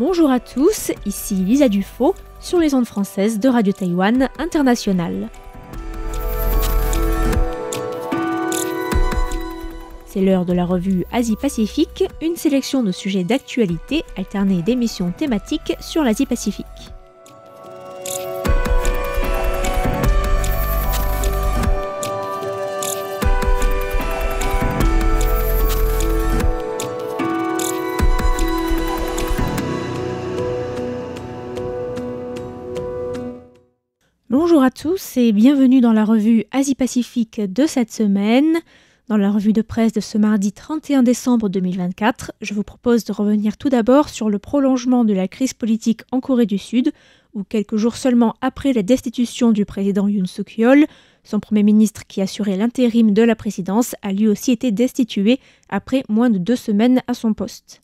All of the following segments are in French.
Bonjour à tous, ici Lisa Dufaux sur les ondes françaises de Radio Taïwan International. C'est l'heure de la revue Asie-Pacifique, une sélection de sujets d'actualité alternée d'émissions thématiques sur l'Asie-Pacifique. Bonjour à tous et bienvenue dans la revue Asie-Pacifique de cette semaine. Dans la revue de presse de ce mardi 31 décembre 2024, je vous propose de revenir tout d'abord sur le prolongement de la crise politique en Corée du Sud, où quelques jours seulement après la destitution du président Yoon Suk-yeol, son premier ministre qui assurait l'intérim de la présidence a lui aussi été destitué après moins de 2 semaines à son poste.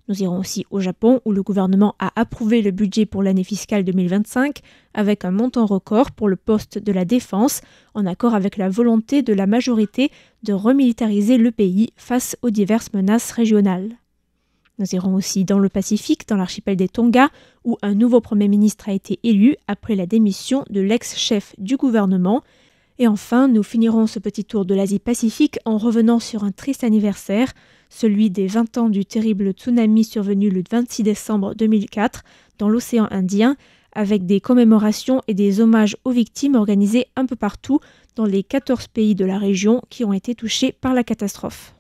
Nous irons aussi au Japon où le gouvernement a approuvé le budget pour l'année fiscale 2025 avec un montant record pour le poste de la défense en accord avec la volonté de la majorité de remilitariser le pays face aux diverses menaces régionales. Nous irons aussi dans le Pacifique, dans l'archipel des Tonga, où un nouveau Premier ministre a été élu après la démission de l'ex-chef du gouvernement. Et enfin, nous finirons ce petit tour de l'Asie-Pacifique en revenant sur un triste anniversaire, celui des 20 ans du terrible tsunami survenu le 26 décembre 2004 dans l'océan Indien, avec des commémorations et des hommages aux victimes organisés un peu partout dans les 14 pays de la région qui ont été touchés par la catastrophe.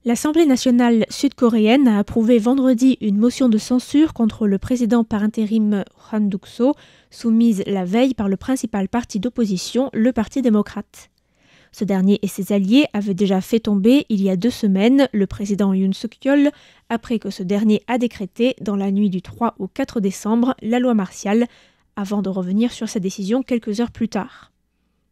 L'Assemblée nationale sud-coréenne a approuvé vendredi une motion de censure contre le président par intérim Han Duck-soo, soumise la veille par le principal parti d'opposition, le Parti démocrate. Ce dernier et ses alliés avaient déjà fait tomber, il y a 2 semaines, le président Yoon Suk-yeol, après que ce dernier a décrété, dans la nuit du 3 au 4 décembre, la loi martiale, avant de revenir sur sa décision quelques heures plus tard.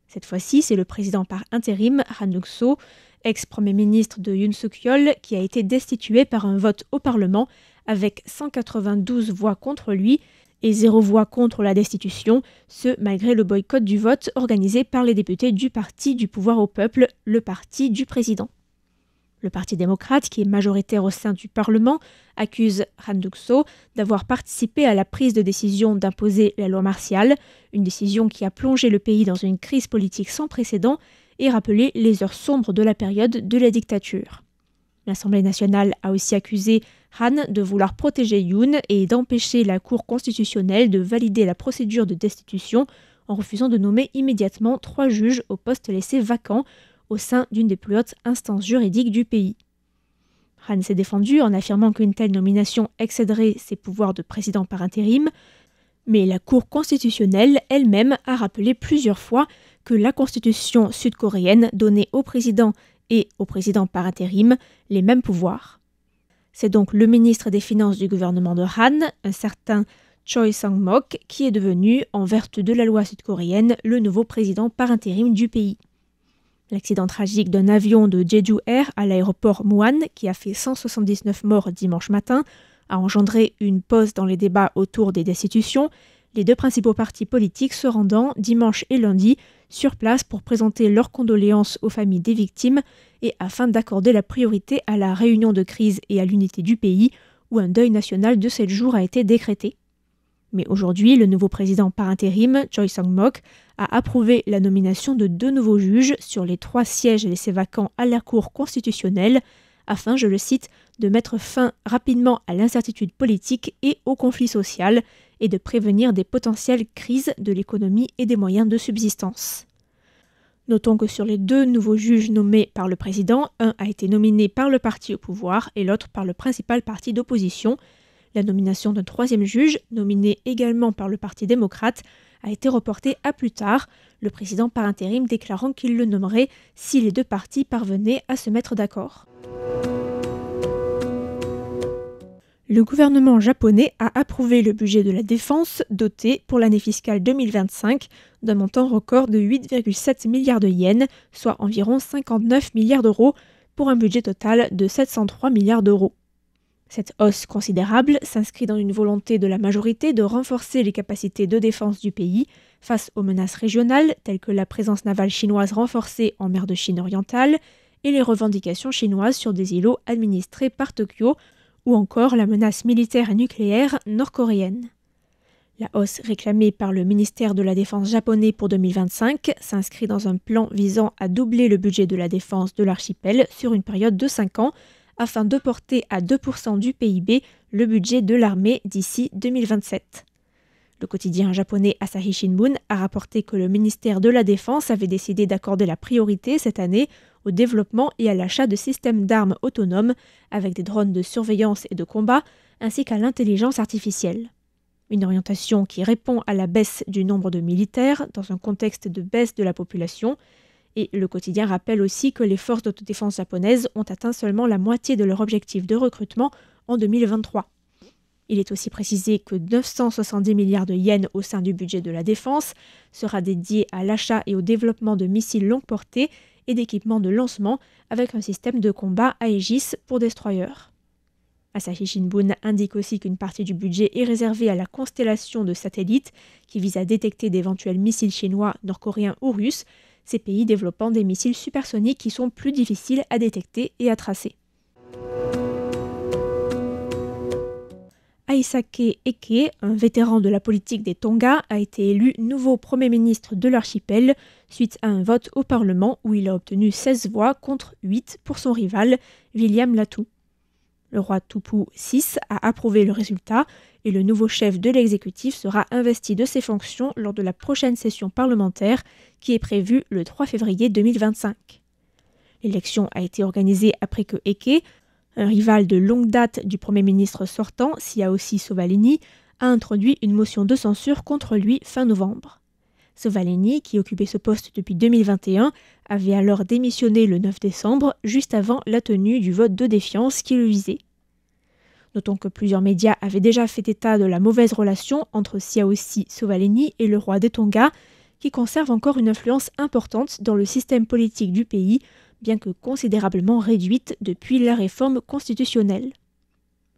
Cette fois-ci, c'est le président par intérim, Han Duck-soo, ex-premier ministre de Yoon Suk-yeol, qui a été destitué par un vote au Parlement, avec 192 voix contre lui, et 0 voix contre la destitution, ce malgré le boycott du vote organisé par les députés du Parti du pouvoir au peuple, le parti du président. Le Parti démocrate, qui est majoritaire au sein du Parlement, accuse Han Duck-soo d'avoir participé à la prise de décision d'imposer la loi martiale, une décision qui a plongé le pays dans une crise politique sans précédent et rappelé les heures sombres de la période de la dictature. L'Assemblée nationale a aussi accusé Han de vouloir protéger Yoon et d'empêcher la Cour constitutionnelle de valider la procédure de destitution en refusant de nommer immédiatement 3 juges au poste laissé vacant au sein d'une des plus hautes instances juridiques du pays. Han s'est défendu en affirmant qu'une telle nomination excéderait ses pouvoirs de président par intérim, mais la Cour constitutionnelle elle-même a rappelé plusieurs fois que la constitution sud-coréenne donnait au président et au président par intérim les mêmes pouvoirs. C'est donc le ministre des Finances du gouvernement de Han, un certain Choi Sang-mok, qui est devenu, en vertu de la loi sud-coréenne, le nouveau président par intérim du pays. L'accident tragique d'un avion de Jeju Air à l'aéroport Muan, qui a fait 179 morts dimanche matin, a engendré une pause dans les débats autour des destitutions, les 2 principaux partis politiques se rendant dimanche et lundi sur place pour présenter leurs condoléances aux familles des victimes et afin d'accorder la priorité à la réunion de crise et à l'unité du pays où un deuil national de 7 jours a été décrété. Mais aujourd'hui, le nouveau président par intérim, Choi Sang-mok, a approuvé la nomination de 2 nouveaux juges sur les 3 sièges laissés vacants à la Cour constitutionnelle afin, je le cite, de mettre fin rapidement à l'incertitude politique et au conflit social et de prévenir des potentielles crises de l'économie et des moyens de subsistance. Notons que sur les 2 nouveaux juges nommés par le président, un a été nominé par le parti au pouvoir et l'autre par le principal parti d'opposition. La nomination d'un 3e juge, nominé également par le Parti démocrate, a été reportée à plus tard, le président par intérim déclarant qu'il le nommerait si les 2 partis parvenaient à se mettre d'accord. Le gouvernement japonais a approuvé le budget de la défense doté pour l'année fiscale 2025 d'un montant record de 8,7 milliards de yens, soit environ 59 milliards d'euros, pour un budget total de 703 milliards d'euros. Cette hausse considérable s'inscrit dans une volonté de la majorité de renforcer les capacités de défense du pays face aux menaces régionales telles que la présence navale chinoise renforcée en mer de Chine orientale et les revendications chinoises sur des îlots administrés par Tokyo, ou encore la menace militaire et nucléaire nord-coréenne. La hausse réclamée par le ministère de la Défense japonais pour 2025 s'inscrit dans un plan visant à doubler le budget de la défense de l'archipel sur une période de 5 ans, afin de porter à 2% du PIB le budget de l'armée d'ici 2027. Le quotidien japonais Asahi Shimbun a rapporté que le ministère de la Défense avait décidé d'accorder la priorité cette année au développement et à l'achat de systèmes d'armes autonomes avec des drones de surveillance et de combat, ainsi qu'à l'intelligence artificielle. Une orientation qui répond à la baisse du nombre de militaires dans un contexte de baisse de la population. Et le quotidien rappelle aussi que les forces d'autodéfense japonaises ont atteint seulement la moitié de leur objectif de recrutement en 2023. Il est aussi précisé que 970 milliards de yens au sein du budget de la défense sera dédié à l'achat et au développement de missiles longue portée et d'équipements de lancement avec un système de combat Aegis pour destroyers. Asahi Shimbun indique aussi qu'une partie du budget est réservée à la constellation de satellites qui vise à détecter d'éventuels missiles chinois, nord-coréens ou russes, ces pays développant des missiles supersoniques qui sont plus difficiles à détecter et à tracer. Aisake Eke, un vétéran de la politique des Tonga, a été élu nouveau Premier ministre de l'archipel suite à un vote au Parlement où il a obtenu 16 voix contre 8 pour son rival, William Latu. Le roi Tupu VI a approuvé le résultat et le nouveau chef de l'exécutif sera investi de ses fonctions lors de la prochaine session parlementaire qui est prévue le 3 février 2025. L'élection a été organisée après que Eke, un rival de longue date du Premier ministre sortant, Siaosi Sovaleni, a introduit une motion de censure contre lui fin novembre. Sovaleni, qui occupait ce poste depuis 2021, avait alors démissionné le 9 décembre, juste avant la tenue du vote de défiance qui le visait. Notons que plusieurs médias avaient déjà fait état de la mauvaise relation entre Siaosi Sovaleni et le roi des Tonga, qui conserve encore une influence importante dans le système politique du pays, bien que considérablement réduite depuis la réforme constitutionnelle.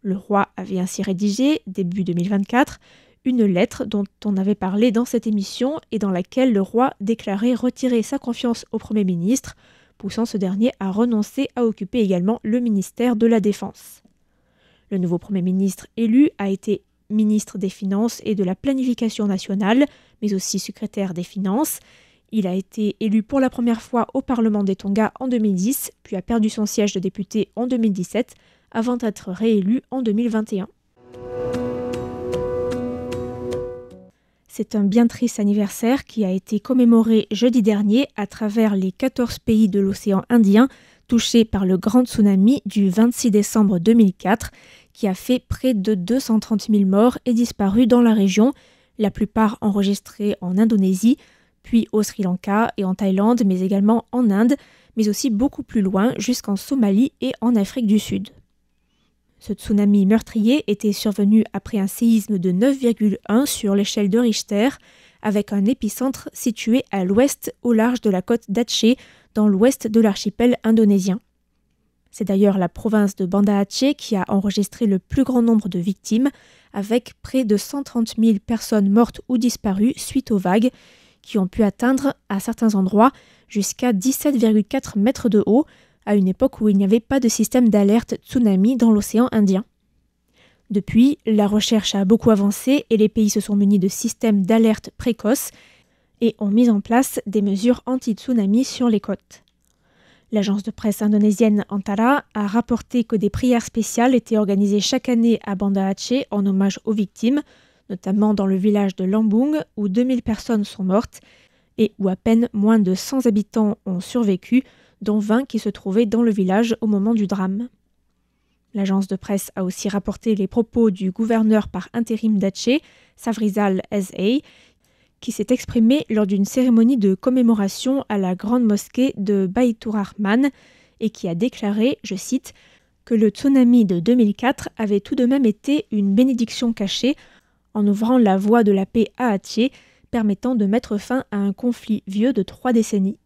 Le roi avait ainsi rédigé, début 2024, une lettre dont on avait parlé dans cette émission et dans laquelle le roi déclarait retirer sa confiance au Premier ministre, poussant ce dernier à renoncer à occuper également le ministère de la Défense. Le nouveau Premier ministre élu a été ministre des Finances et de la Planification nationale, mais aussi secrétaire des Finances. Il a été élu pour la première fois au Parlement des Tonga en 2010, puis a perdu son siège de député en 2017, avant d'être réélu en 2021. C'est un bien triste anniversaire qui a été commémoré jeudi dernier à travers les 14 pays de l'océan Indien touchés par le grand tsunami du 26 décembre 2004 qui a fait près de 230 000 morts et disparus dans la région, la plupart enregistrés en Indonésie, puis au Sri Lanka et en Thaïlande, mais également en Inde, mais aussi beaucoup plus loin jusqu'en Somalie et en Afrique du Sud. Ce tsunami meurtrier était survenu après un séisme de 9,1 sur l'échelle de Richter, avec un épicentre situé à l'ouest au large de la côte d'Aceh, dans l'ouest de l'archipel indonésien. C'est d'ailleurs la province de Banda Aceh qui a enregistré le plus grand nombre de victimes, avec près de 130 000 personnes mortes ou disparues suite aux vagues, qui ont pu atteindre, à certains endroits, jusqu'à 17,4 mètres de haut, à une époque où il n'y avait pas de système d'alerte tsunami dans l'océan Indien. Depuis, la recherche a beaucoup avancé et les pays se sont munis de systèmes d'alerte précoces et ont mis en place des mesures anti-tsunami sur les côtes. L'agence de presse indonésienne Antara a rapporté que des prières spéciales étaient organisées chaque année à Banda Aceh en hommage aux victimes, notamment dans le village de Lambung où 2000 personnes sont mortes et où à peine moins de 100 habitants ont survécu, dont 20 qui se trouvaient dans le village au moment du drame. L'agence de presse a aussi rapporté les propos du gouverneur par intérim d'Aceh, Safrizal S.A., qui s'est exprimé lors d'une cérémonie de commémoration à la grande mosquée de Baitur Rahman et qui a déclaré, je cite, que le tsunami de 2004 avait tout de même été une bénédiction cachée en ouvrant la voie de la paix à Aceh, permettant de mettre fin à un conflit vieux de 3 décennies.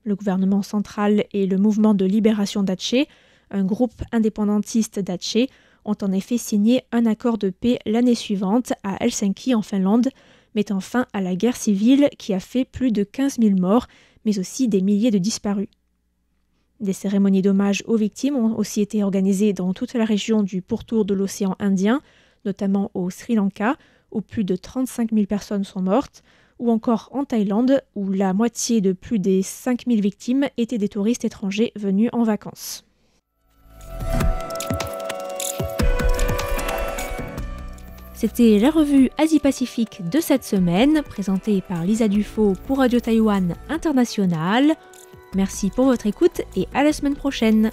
Le gouvernement central et le mouvement de libération d'Aceh, un groupe indépendantiste d'Aceh, ont en effet signé un accord de paix l'année suivante à Helsinki en Finlande, mettant fin à la guerre civile qui a fait plus de 15 000 morts, mais aussi des milliers de disparus. Des cérémonies d'hommage aux victimes ont aussi été organisées dans toute la région du pourtour de l'océan Indien, notamment au Sri Lanka, où plus de 35 000 personnes sont mortes, ou encore en Thaïlande, où la moitié de plus des 5 000 victimes étaient des touristes étrangers venus en vacances. C'était la revue Asie-Pacifique de cette semaine, présentée par Lisa Dufaux pour Radio Taïwan International. Merci pour votre écoute et à la semaine prochaine.